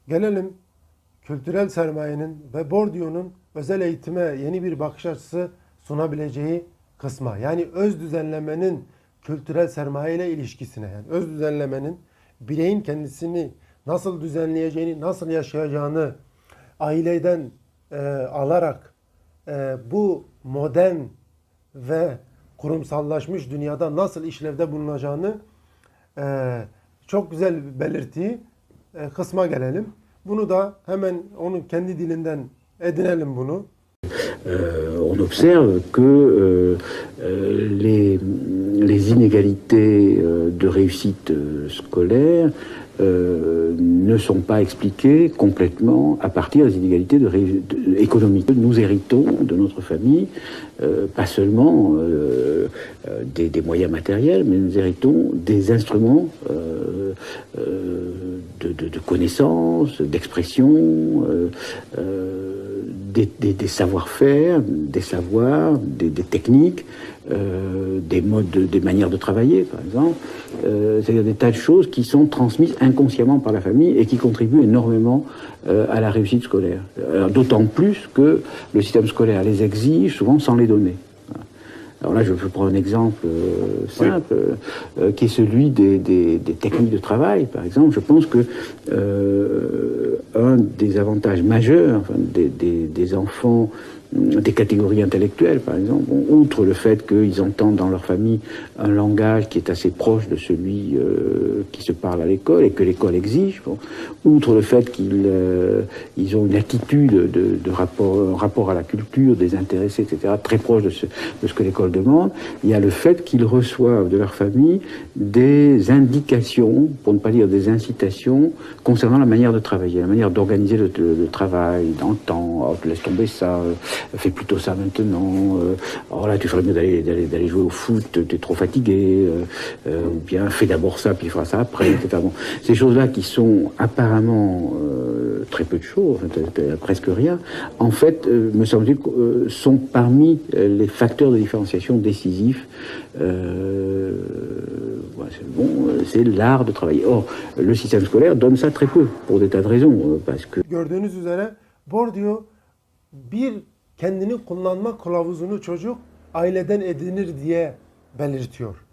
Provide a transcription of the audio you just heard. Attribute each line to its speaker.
Speaker 1: Gelelim kültürel sermayenin ve Bourdieu'nun özel eğitime yeni bir bakış açısı sunabileceği kısma. Yani öz düzenlemenin kültürel sermaye ile ilişkisine. Yani öz düzenlemenin bireyin kendisini nasıl düzenleyeceğini, nasıl yaşayacağını aileden alarak bu modern ve kurumsallaşmış dünyada nasıl işlevde bulunacağını çok güzel belirttiği kısma gelelim. Bunu da hemen onun kendi dilinden edinelim bunu.
Speaker 2: On observe que les inégalités de réussite scolaire ne sont pas expliquées complètement à partir des inégalités économiques. Nous héritons de notre famille pas seulement des moyens matériels, mais nous héritons des instruments de connaissance, d'expression, des savoir-faire, des savoirs, des techniques, des modes, des manières de travailler, par exemple. C'est-à-dire des tas de choses qui sont transmises inconsciemment par la famille et qui contribuent énormément à la réussite scolaire. D'autant plus que le système scolaire les exige souvent sans les donner. Alors là, je peux prendre un exemple simple, qui est celui des techniques de travail, par exemple. Je pense que un des avantages majeurs des enfants des catégories intellectuelles, par exemple, outre le fait qu'ils entendent dans leur famille un langage qui est assez proche de celui qui se parle à l'école et que l'école exige, outre le fait qu'ils ont une attitude de rapport à la culture, des intéressés, etc., très proche de ce que l'école demande, il y a le fait qu'ils reçoivent de leur famille des indications, pour ne pas dire des incitations, concernant la manière de travailler, la manière d'organiser le travail dans le temps. Oh, laisse tomber ça, fais plutôt ça maintenant, oh là tu ferais mieux d'aller jouer au foot, t'es trop fatigué, ou bien fais d'abord ça puis tu feras ça après, etc. Bon, ces choses-là qui sont apparemment très peu de choses, presque rien, en fait, me semble-t-il, sont parmi les facteurs de différenciation décisifs. C'est l'art de travailler. Or, le système scolaire donne ça très peu, pour des tas de raisons, parce que...
Speaker 1: Gördüğünüz üzere Bourdieu bir kendini kullanma kılavuzunu çocuk aileden edinir diye belirtiyor.